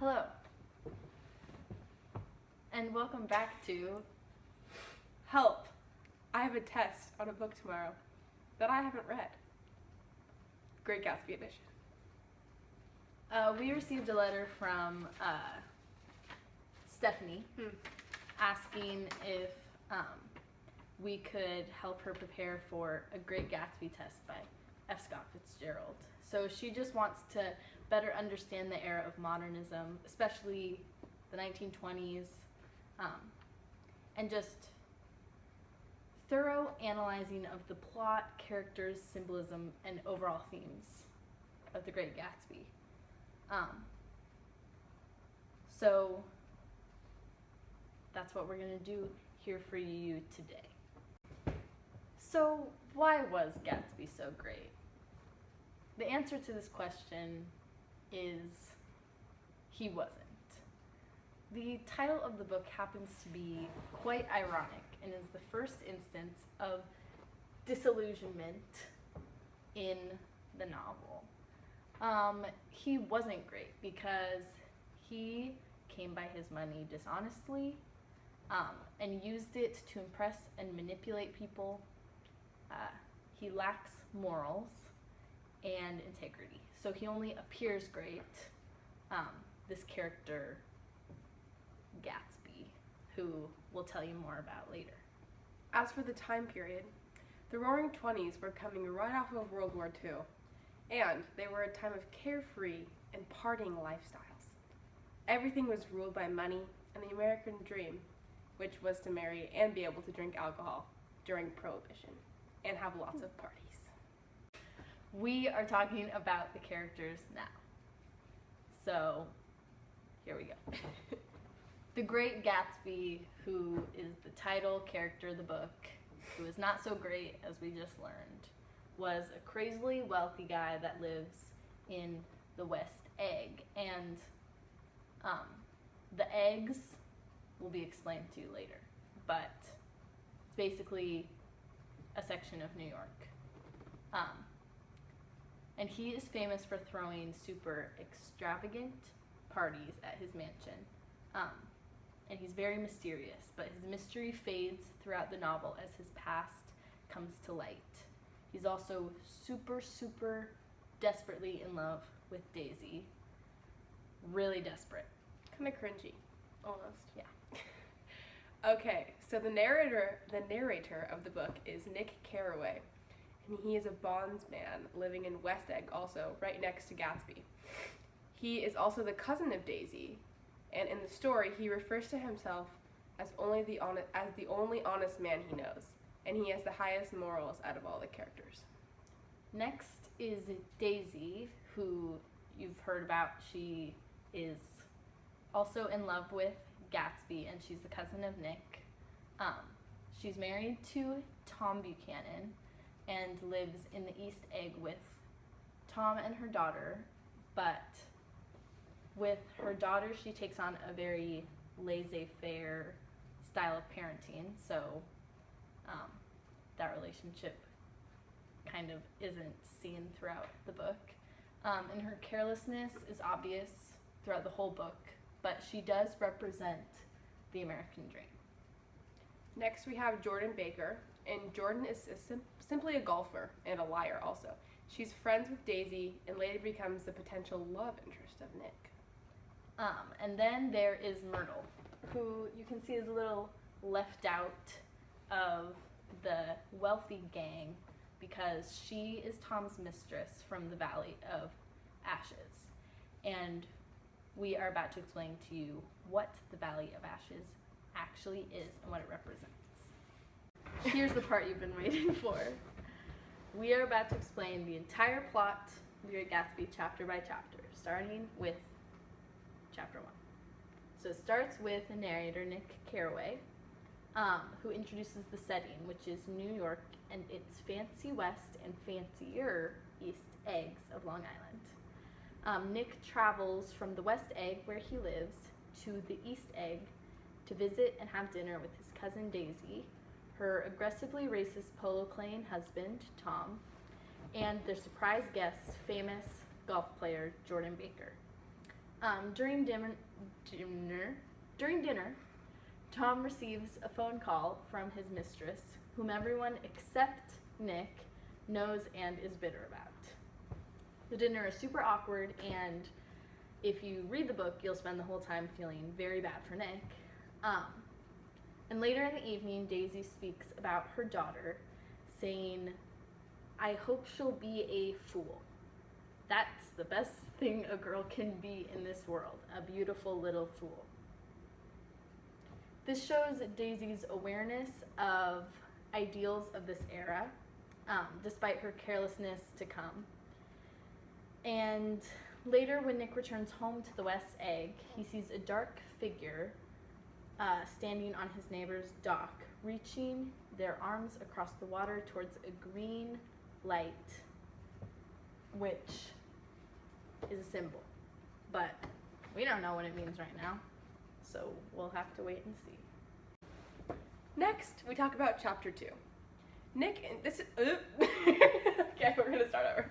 Hello, and welcome back to Help! I have a test on a book tomorrow that I haven't read. Great Gatsby edition. we received a letter from Stephanie asking if we could help her prepare for a Great Gatsby test by F. Scott Fitzgerald. So she just wants to better understand the era of modernism, especially the 1920s, and just thorough analyzing of the plot, characters, symbolism, and overall themes of the Great Gatsby. So that's what we're going to do here for you today. So why was Gatsby so great? The answer to this question is he wasn't. The title of the book happens to be quite ironic and is the first instance of disillusionment in the novel. He wasn't great because he came by his money dishonestly and used it to impress and manipulate people. He lacks morals and integrity. So he only appears great, this character, Gatsby, who we'll tell you more about later. As for the time period, the Roaring Twenties were coming right off of World War II, and they were a time of carefree and partying lifestyles. Everything was ruled by money and the American dream, which was to marry and be able to drink alcohol during Prohibition and have lots of parties. We are talking about the characters now. So, here we go. The Great Gatsby, who is the title character of the book, who is not so great as we just learned, was a crazily wealthy guy that lives in the West Egg. And the eggs will be explained to you later, but it's basically a section of New York. And he is famous for throwing super extravagant parties at his mansion. And he's very mysterious, but his mystery fades throughout the novel as his past comes to light. He's also super, super desperately in love with Daisy. Really desperate. Kind of cringy, almost. Yeah. Okay, so the narrator of the book is Nick Carraway, and he is a bondsman living in West Egg, also right next to Gatsby. He is also the cousin of Daisy, and in the story, he refers to himself as the only honest man he knows, and he has the highest morals out of all the characters. Next is Daisy, who you've heard about. She is also in love with Gatsby, and she's the cousin of Nick. She's married to Tom Buchanan and lives in the East Egg with Tom and her daughter, but with her daughter, she takes on a very laissez-faire style of parenting, so that relationship kind of isn't seen throughout the book. And her carelessness is obvious throughout the whole book, but she does represent the American dream. Next, we have Jordan Baker, and Jordan is simply a golfer and a liar also. She's friends with Daisy and later becomes the potential love interest of Nick. And then there is Myrtle, who you can see is a little left out of the wealthy gang because she is Tom's mistress from the Valley of Ashes. And we are about to explain to you what the Valley of Ashes actually is and what it represents. Here's the part you've been waiting for. We are about to explain the entire plot of The Great Gatsby chapter by chapter, starting with chapter 1. So it starts with the narrator, Nick Carraway, who introduces the setting, which is New York and its fancy west and fancier East Eggs of Long Island. Nick travels from the West Egg, where he lives, to the East Egg to visit and have dinner with his cousin Daisy, her aggressively racist polo-playing husband, Tom, and their surprise guest, famous golf player Jordan Baker. During dinner, Tom receives a phone call from his mistress, whom everyone except Nick knows and is bitter about. The dinner is super awkward, and if you read the book, you'll spend the whole time feeling very bad for Nick. And later in the evening, Daisy speaks about her daughter, saying, "I hope she'll be a fool. That's the best thing a girl can be in this world, a beautiful little fool." This shows Daisy's awareness of ideals of this era, despite her carelessness to come. And later, when Nick returns home to the West Egg, he sees a dark figure standing on his neighbor's dock, reaching their arms across the water towards a green light, which is a symbol. But we don't know what it means right now, so we'll have to wait and see. Next, we talk about chapter 2. Nick, and this is, okay, we're gonna start over.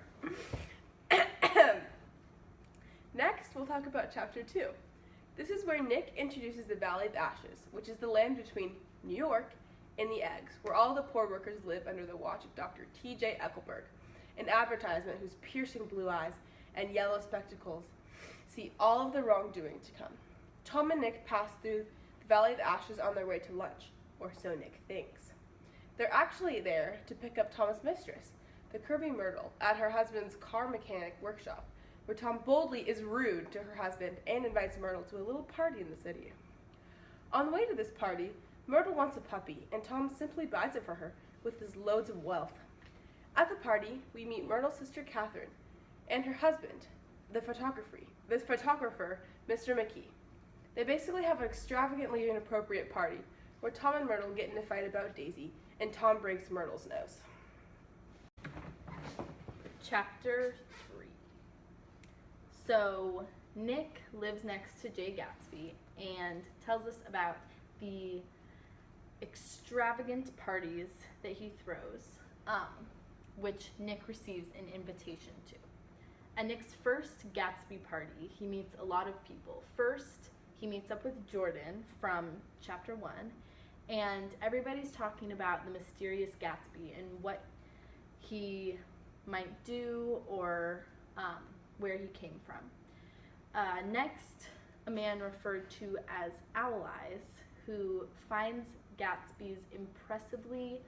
Next, we'll talk about chapter 2. This is where Nick introduces the Valley of Ashes, which is the land between New York and the Eggs, where all the poor workers live under the watch of Dr. T.J. Eckelberg, an advertisement whose piercing blue eyes and yellow spectacles see all of the wrongdoing to come. Tom and Nick pass through the Valley of Ashes on their way to lunch, or so Nick thinks. They're actually there to pick up Tom's mistress, the curvy Myrtle, at her husband's car mechanic workshop, where Tom boldly is rude to her husband and invites Myrtle to a little party in the city. On the way to this party, Myrtle wants a puppy, and Tom simply buys it for her with his loads of wealth. At the party, we meet Myrtle's sister Catherine and her husband, the photographer, Mr. McKee. They basically have an extravagantly inappropriate party where Tom and Myrtle get in a fight about Daisy, and Tom breaks Myrtle's nose. Chapter 3. So, Nick lives next to Jay Gatbsy and tells us about the extravagant parties that he throws, which Nick receives an invitation to. At Nick's first Gatbsy party, he meets a lot of people. First, he meets up with Jordan from chapter 1, and everybody's talking about the mysterious Gatbsy and what he might do or where he came from. Next, a man referred to as Owl Eyes, who finds Gatsby's impressively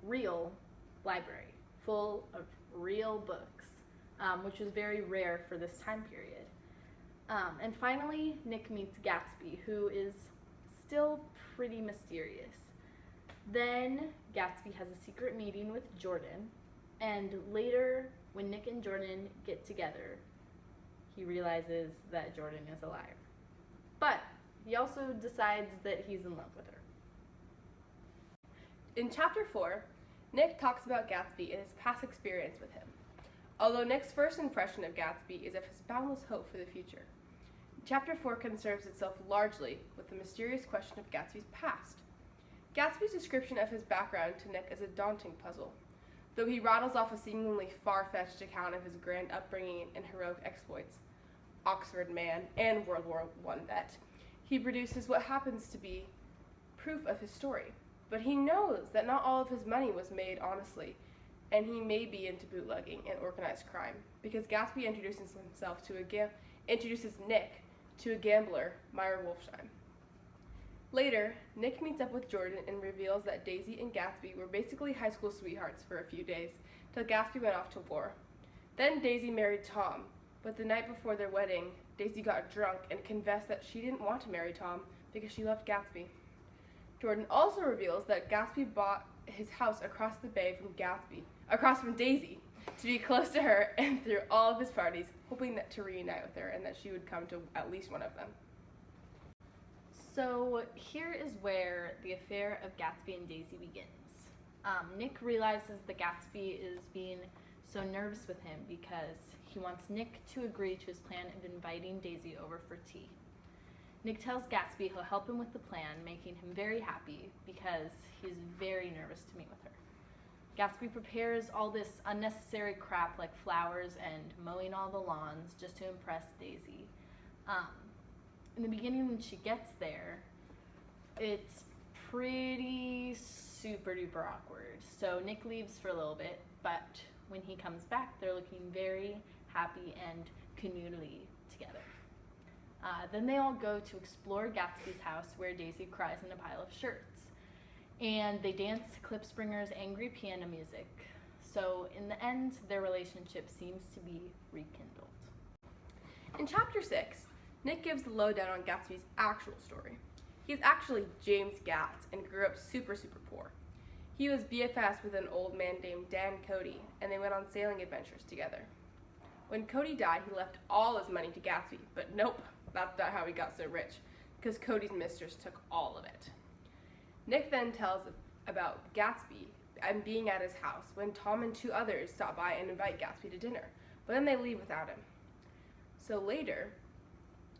real library, full of real books, which was very rare for this time period. And finally, Nick meets Gatbsy, who is still pretty mysterious. Then Gatbsy has a secret meeting with Jordan, and later, when Nick and Jordan get together, he realizes that Jordan is alive. But he also decides that he's in love with her. In chapter 4, Nick talks about Gatbsy and his past experience with him, although Nick's first impression of Gatbsy is of his boundless hope for the future. Chapter 4 concerns itself largely with the mysterious question of Gatsby's past. Gatsby's description of his background to Nick is a daunting puzzle. Though he rattles off a seemingly far-fetched account of his grand upbringing and heroic exploits, Oxford man and World War I vet, he produces what happens to be proof of his story. But he knows that not all of his money was made honestly, and he may be into bootlegging and organized crime, because Gatbsy introduces Nick to a gambler, Meyer Wolfsheim. Later, Nick meets up with Jordan and reveals that Daisy and Gatbsy were basically high school sweethearts for a few days, till Gatbsy went off to war. Then Daisy married Tom, but the night before their wedding, Daisy got drunk and confessed that she didn't want to marry Tom because she loved Gatbsy. Jordan also reveals that Gatbsy bought his house across the bay across from Daisy, to be close to her and through all of his parties, hoping to reunite with her and that she would come to at least one of them. So here is where the affair of Gatbsy and Daisy begins. Nick realizes that Gatbsy is being so nervous with him because he wants Nick to agree to his plan of inviting Daisy over for tea. Nick tells Gatbsy he'll help him with the plan, making him very happy because he's very nervous to meet with her. Gatsby prepares all this unnecessary crap like flowers and mowing all the lawns just to impress Daisy. In the beginning, when she gets there, it's pretty super duper awkward. So Nick leaves for a little bit, but when he comes back, they're looking very happy and communally together. Then they all go to explore Gatsby's house, where Daisy cries in a pile of shirts. And they dance to Klipspringer's angry piano music. So in the end, their relationship seems to be rekindled. In chapter 6, Nick gives the lowdown on Gatsby's actual story. He's actually James Gatz and grew up super poor. He was BFFs with an old man named Dan Cody, and they went on sailing adventures together. When Cody died, he left all his money to Gatsby, but nope, that's not how he got so rich, because Cody's mistress took all of it. Nick then tells about Gatsby and being at his house when Tom and 2 others stop by and invite Gatsby to dinner, but then they leave without him. So later,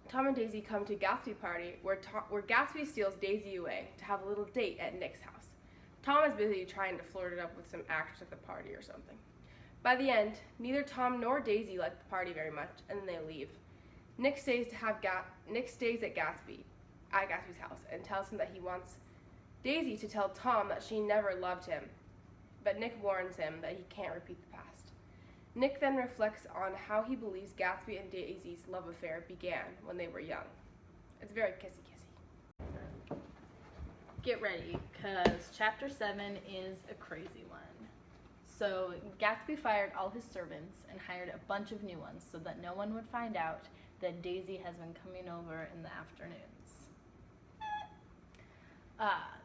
Tom and Daisy come to Gatsby party where Gatsby steals Daisy away to have a little date at Nick's house. Tom is busy trying to flirt it up with some actress at the party or something. By the end, neither Tom nor Daisy like the party very much, and then they leave. Nick stays at Gatsby's house and tells him that he wants Daisy to tell Tom that she never loved him, but Nick warns him that he can't repeat the past. Nick then reflects on how he believes Gatsby and Daisy's love affair began when they were young. It's very kissy-kissy. Get ready, because chapter 7 is a crazy one. So Gatsby fired all his servants and hired a bunch of new ones so that no one would find out that Daisy has been coming over in the afternoons.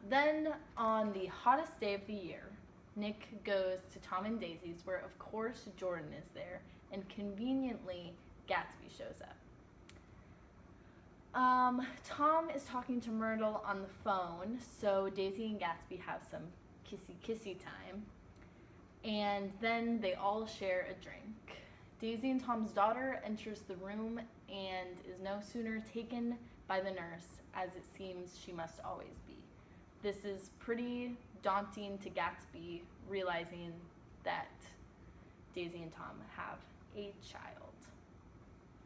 Then on the hottest day of the year, Nick goes to Tom and Daisy's, where of course Jordan is there, and conveniently Gatsby shows up. Tom is talking to Myrtle on the phone, so Daisy and Gatsby have some kissy time, and then they all share a drink. Daisy and Tom's daughter enters the room and is no sooner taken by the nurse as it seems she must always be. This is pretty daunting to Gatsby, realizing that Daisy and Tom have a child.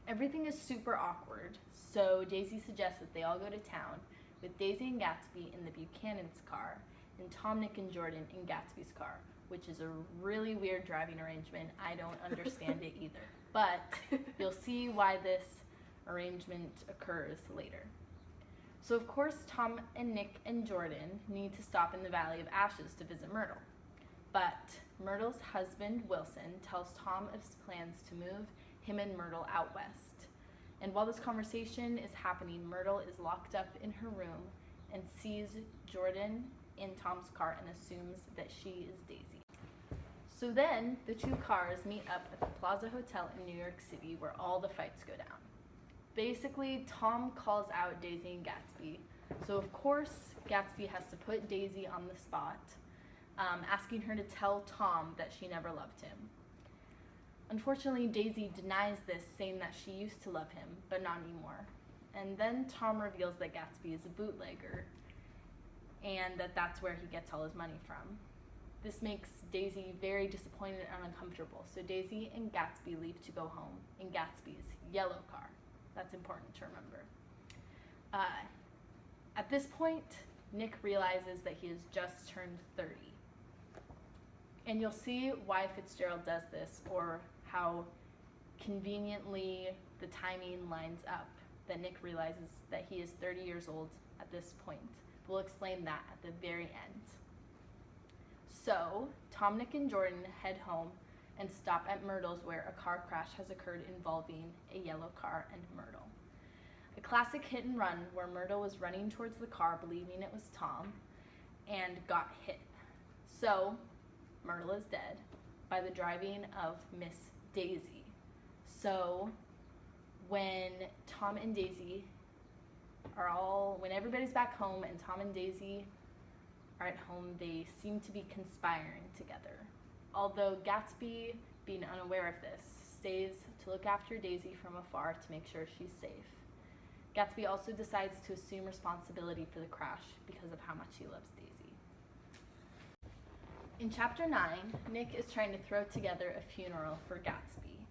Everything is super awkward, so Daisy suggests that they all go to town, with Daisy and Gatsby in the Buchanan's car, and Tom, Nick, and Jordan in Gatsby's car, which is a really weird driving arrangement. I don't understand it either. But you'll see why this arrangement occurs later. So of course, Tom and Nick and Jordan need to stop in the Valley of Ashes to visit Myrtle. But Myrtle's husband, Wilson, tells Tom of his plans to move him and Myrtle out west. And while this conversation is happening, Myrtle is locked up in her room and sees Jordan in Tom's car and assumes that she is Daisy. So then the 2 cars meet up at the Plaza Hotel in New York City, where all the fights go down. Basically, Tom calls out Daisy and Gatsby, so of course Gatsby has to put Daisy on the spot, asking her to tell Tom that she never loved him. Unfortunately, Daisy denies this, saying that she used to love him, but not anymore. And then Tom reveals that Gatsby is a bootlegger, and that that's where he gets all his money from. This makes Daisy very disappointed and uncomfortable, so Daisy and Gatsby leave to go home in Gatsby's yellow car. That's important to remember. At this point, Nick realizes that he has just turned 30. And you'll see why Fitzgerald does this, or how conveniently the timing lines up, that Nick realizes that he is 30 years old at this point. We'll explain that at the very end. So, Tom, Nick, and Jordan head home and stop at Myrtle's, where a car crash has occurred involving a yellow car and Myrtle. A classic hit and run where Myrtle was running towards the car believing it was Tom and got hit. So, Myrtle is dead by the driving of Miss Daisy. So, when Tom and Daisy when everybody's back home and Tom and Daisy are at home, they seem to be conspiring together. Although Gatsby, being unaware of this, stays to look after Daisy from afar to make sure she's safe. Gatsby also decides to assume responsibility for the crash because of how much he loves Daisy. In chapter 9, Nick is trying to throw together a funeral for Gatsby,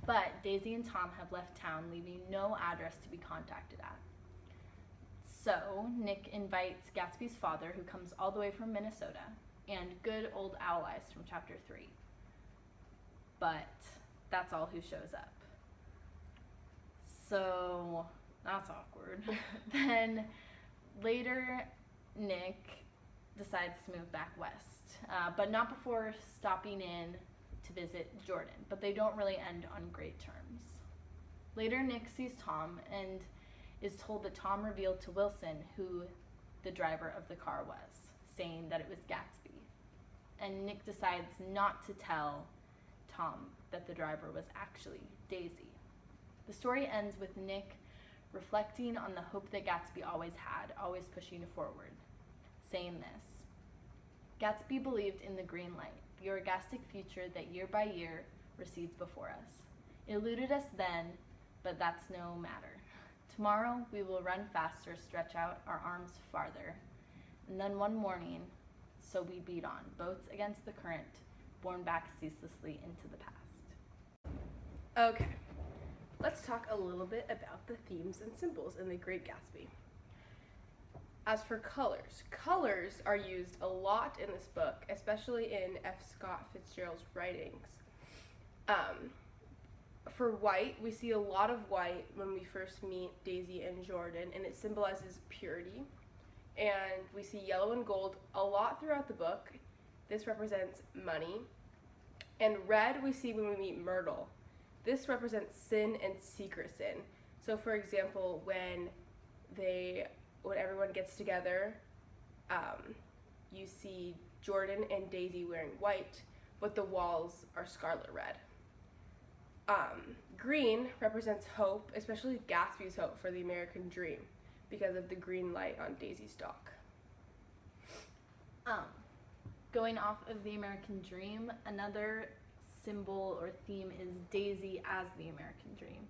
but Daisy and Tom have left town, leaving no address to be contacted at. So, Nick invites Gatsby's father, who comes all the way from Minnesota, and good old Owl Eyes from chapter 3. But that's all who shows up. So, that's awkward. Then, later, Nick decides to move back west, but not before stopping in to visit Jordan, but they don't really end on great terms. Later, Nick sees Tom and is told that Tom revealed to Wilson who the driver of the car was, saying that it was Gatsby. And Nick decides not to tell Tom that the driver was actually Daisy. The story ends with Nick reflecting on the hope that Gatsby always had, always pushing forward, saying this: Gatsby believed in the green light, the orgastic future that year by year recedes before us. It eluded us then, but that's no matter. Tomorrow we will run faster, stretch out our arms farther. And then one morning, so we beat on, boats against the current, borne back ceaselessly into the past. Okay, let's talk a little bit about the themes and symbols in The Great Gatsby. As for colors, colors are used a lot in this book, especially in F. Scott Fitzgerald's writings. For white, we see a lot of white when we first meet Daisy and Jordan, and it symbolizes purity. And we see yellow and gold a lot throughout the book. This represents money. And red we see when we meet Myrtle. This represents sin and secret sin. So for example, when everyone gets together, you see Jordan and Daisy wearing white, but the walls are scarlet red. Green represents hope, especially Gatsby's hope for the American dream, because of the green light on Daisy's dock. Going off of the American dream, another symbol or theme is Daisy as the American dream.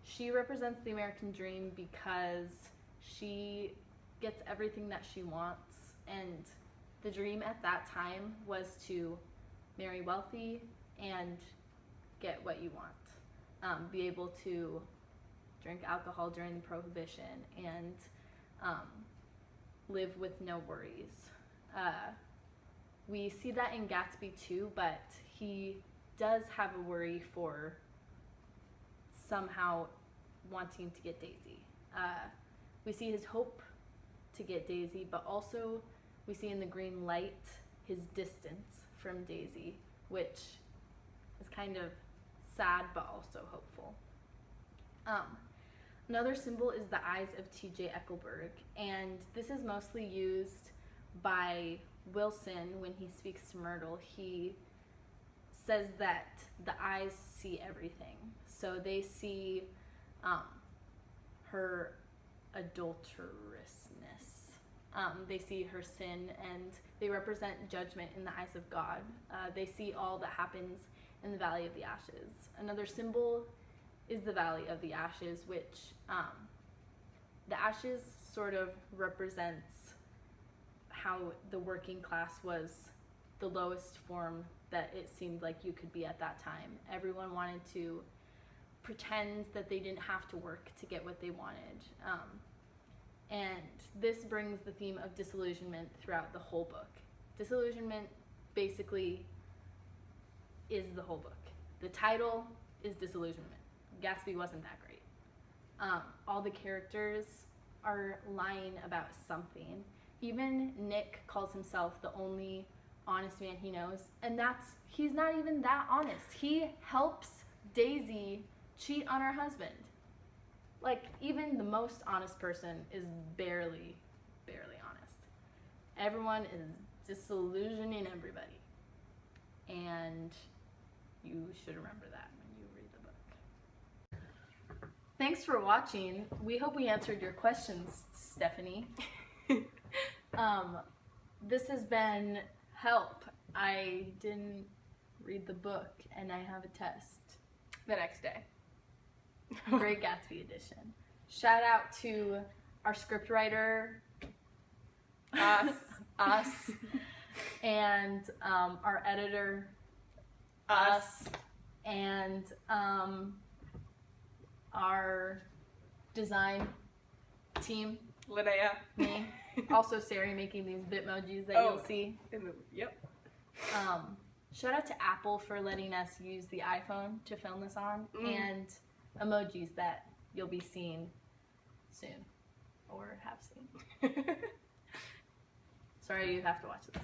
She represents the American dream because she gets everything that she wants, and the dream at that time was to marry wealthy and get what you want. Be able to drink alcohol during Prohibition and live with no worries. We see that in Gatsby too, but he does have a worry for somehow wanting to get Daisy. We see his hope to get Daisy, but also we see in the green light his distance from Daisy, which is kind of sad but also hopeful. Another symbol is the eyes of T.J. Eckelberg, and this is mostly used by Wilson when he speaks to Myrtle. He says that the eyes see everything. So they see her adulterousness. They see her sin, and they represent judgment in the eyes of God. They see all that happens in the Valley of the Ashes. Another symbol is the Valley of the Ashes, which the ashes sort of represents how the working class was the lowest form that it seemed like you could be at that time. Everyone wanted to pretend that they didn't have to work to get what they wanted. And this brings the theme of disillusionment throughout the whole book. Disillusionment basically is the whole book. The title is Disillusionment. Gatsby wasn't that great. All the characters are lying about something. Even Nick calls himself the only honest man he knows, and he's not even that honest. He helps Daisy cheat on her husband. Like, even the most honest person is barely honest. Everyone is disillusioning everybody. And you should remember that when you read the book. Thanks for watching. We hope we answered your questions, Stephanie. This has been Help. I didn't read the book and I have a test The next day. Great Gatsby edition. Shout out to our scriptwriter, us, and our editor, Us. and our design team, Linnea. me. Also, Sari making these Bitmojis that you'll see. Yep. Shout out to Apple for letting us use the iPhone to film this on, and emojis that you'll be seeing soon, or have seen. Sorry, you have to watch this.